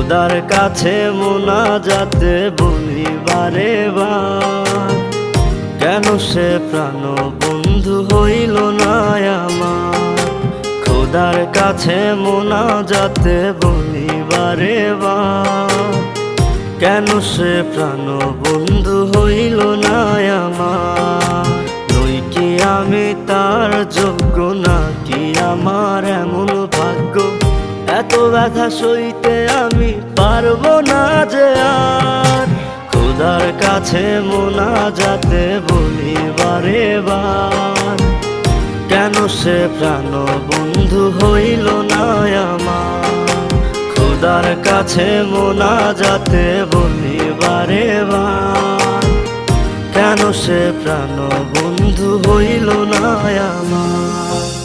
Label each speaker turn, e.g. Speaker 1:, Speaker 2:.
Speaker 1: খোদার কাছে মোনাজাতে বলি বারে বার, কেন সে প্রাণ বন্ধু হইল না আমার। খোদার কাছে মোনাজাতে বলি বারে বার, কেন সে প্রাণ বন্ধু হইল না আমার। নই কি আমি তার যোগ্য, নাকি আমার এমন ভাগ্য, এত ব্যথা সইতে আমি পারবো না যে আর। খোদার কাছে মোনাজাতে বলি বারে বার, কেন সে প্রাণ বন্ধু হইল না আমার। খোদার কাছে মোনাজাতে বলি বারে বার, কেন সে প্রাণ বন্ধু হইল না আমার।